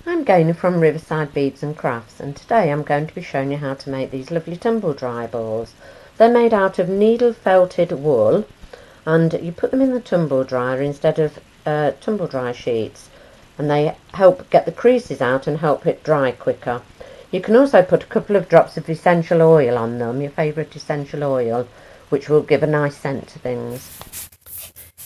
I'm Gaynor from Riverside Beads and Crafts, and today I'm going to be showing you how to make these lovely tumble dry balls. They're made out of needle felted wool, and you put them in the tumble dryer instead of tumble dry sheets, and they help get the creases out and help it dry quicker. You can also put a couple of drops of essential oil on them, your favourite essential oil, which will give a nice scent to things.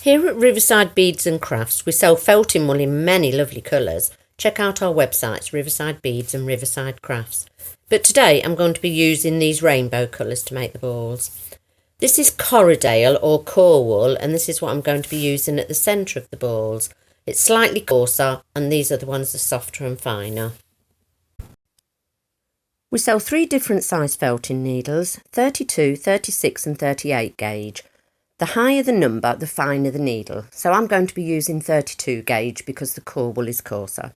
Here at Riverside Beads and Crafts, we sell felting wool in many lovely colours. Check out our websites, Riverside Beads and Riverside Crafts. But today I'm going to be using these rainbow colours to make the balls. This is Corriedale or core wool, and this is what I'm going to be using at the centre of the balls. It's slightly coarser, and these are the ones that are softer and finer. We sell 3 different size felting needles, 32, 36 and 38 gauge. The higher the number, the finer the needle, so I'm going to be using 32 gauge because the core wool is coarser.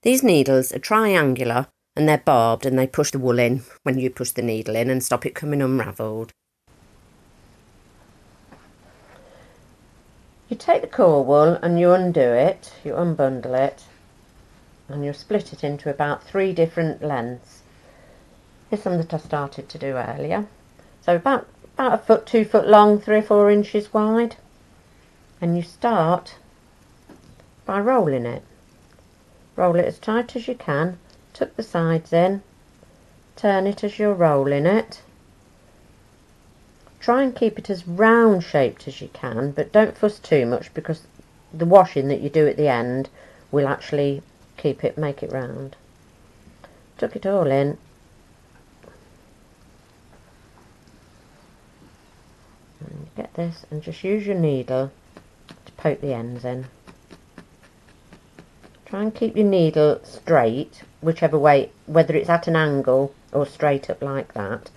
These needles are triangular and they're barbed, and they push the wool in when you push the needle in and stop it coming unravelled. You take the core wool and you undo it, you unbundle it, and you split it into about 3 different lengths. This one that I started to do earlier. So about a foot, 2 foot long, 3 or 4 inches wide. And you start by rolling it. Roll it as tight as you can, tuck the sides in, turn it as you're rolling it. Try and keep it as round shaped as you can, but don't fuss too much because the washing that you do at the end will actually make it round. Tuck it all in. And you get this, and just use your needle to poke the ends in. Try and keep your needle straight, whichever way, whether it's at an angle or straight up like that.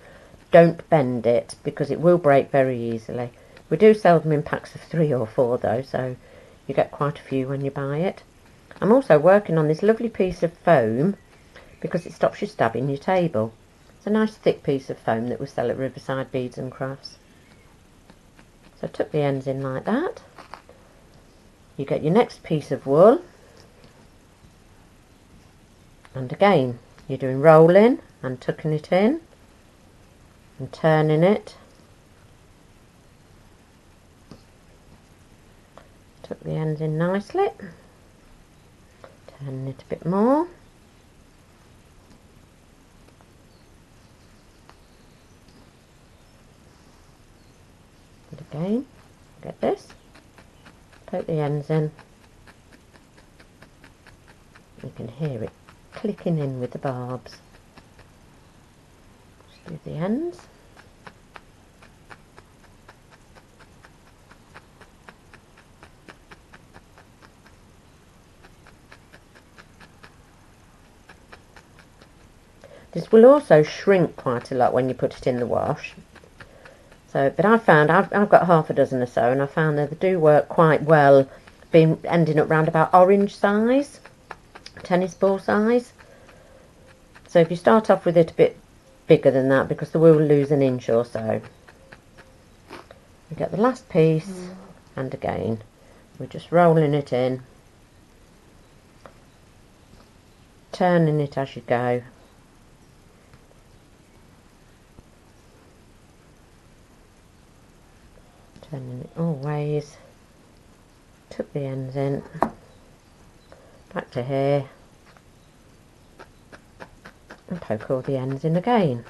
Don't bend it because it will break very easily. We do sell them in packs of 3 or 4 though, so you get quite a few when you buy it. I'm also working on this lovely piece of foam because it stops you stabbing your table. It's a nice thick piece of foam that we sell at Riverside Beads and Crafts. So tuck the ends in like that. You get your next piece of wool, and again you're doing rolling and tucking it in and turning it. Tuck the ends in nicely, turning it a bit more. And again, get this, poke the ends in. You can hear it clicking in with the barbs. Just do the ends. This will also shrink quite a lot when you put it in the wash. So, but I found I've got half a dozen or so, and I found that they do work quite well, ending up round about orange size, tennis ball size. So if you start off with it a bit bigger than that, because they will lose an inch or so. You get the last piece, and again we're just rolling it in, turning it as you go. Turning it all ways, tuck the ends in, back to here, and poke all the ends in again.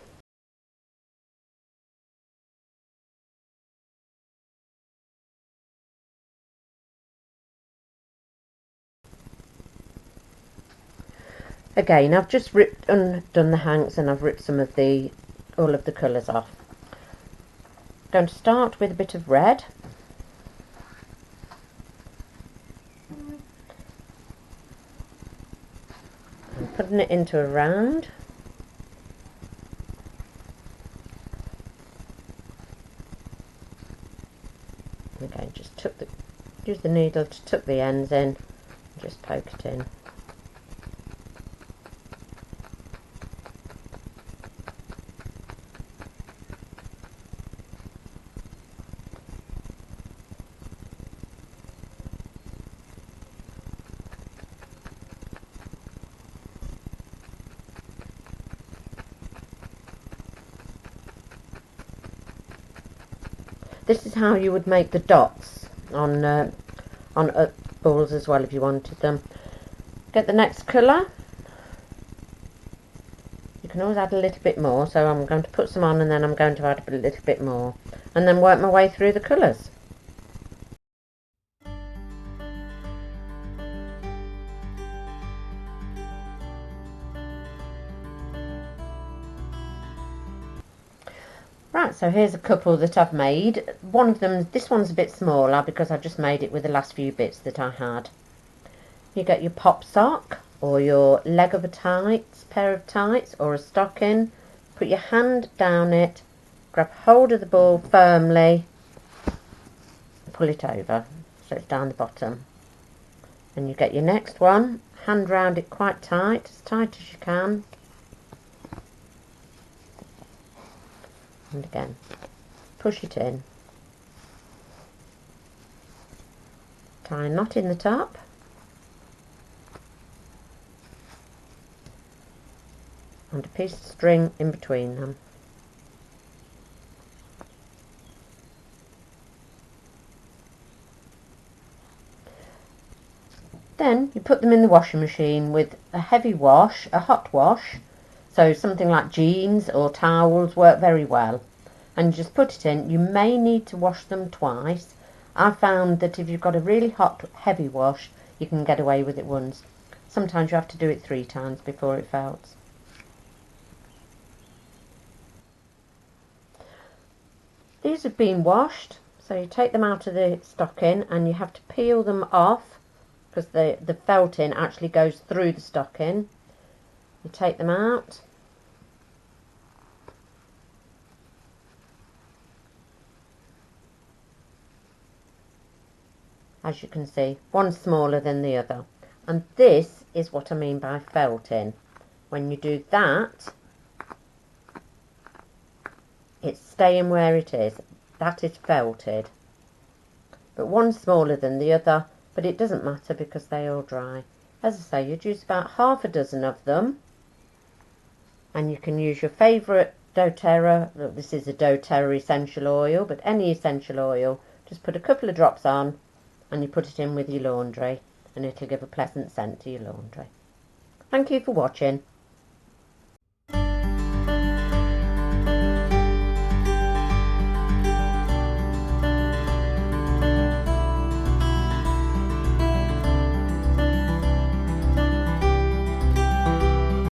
Again, I've just undone the hanks, and I've ripped all of the colours off. I'm going to start with a bit of red. And putting it into a round. Again, just use the needle to tuck the ends in, and just poke it in. this is how you would make the dots on balls as well if you wanted them. Get the next colour. You can always add a little bit more, so I'm going to put some on and then I'm going to add a little bit more, and then work my way through the colours. Right, so here's a couple that I've made. One of them, this one's a bit smaller because I just made it with the last few bits that I had. You get your pop sock or your leg of a tights, pair of tights or a stocking. Put your hand down it, grab hold of the ball firmly, pull it over so it's down the bottom. And you get your next one, hand round it quite tight as you can. And again, push it in. Tie a knot in the top. And a piece of string in between them. Then you put them in the washing machine with a heavy wash, a hot wash, so something like jeans or towels work very well. And you just put it in. You may need to wash them twice. I found that if you've got a really hot, heavy wash, you can get away with it once. Sometimes you have to do it 3 times before it felts. These have been washed, so you take them out of the stocking and you have to peel them off because the felting actually goes through the stocking. You take them out. As you can see, one's smaller than the other. And this is what I mean by felting. When you do that, it's staying where it is. That is felted. But one's smaller than the other, but it doesn't matter because they all dry. As I say, you'd use about half a dozen of them. And you can use your favourite doTERRA. This is a doTERRA essential oil, but any essential oil. Just put a couple of drops on and you put it in with your laundry and it'll give a pleasant scent to your laundry. Thank you for watching.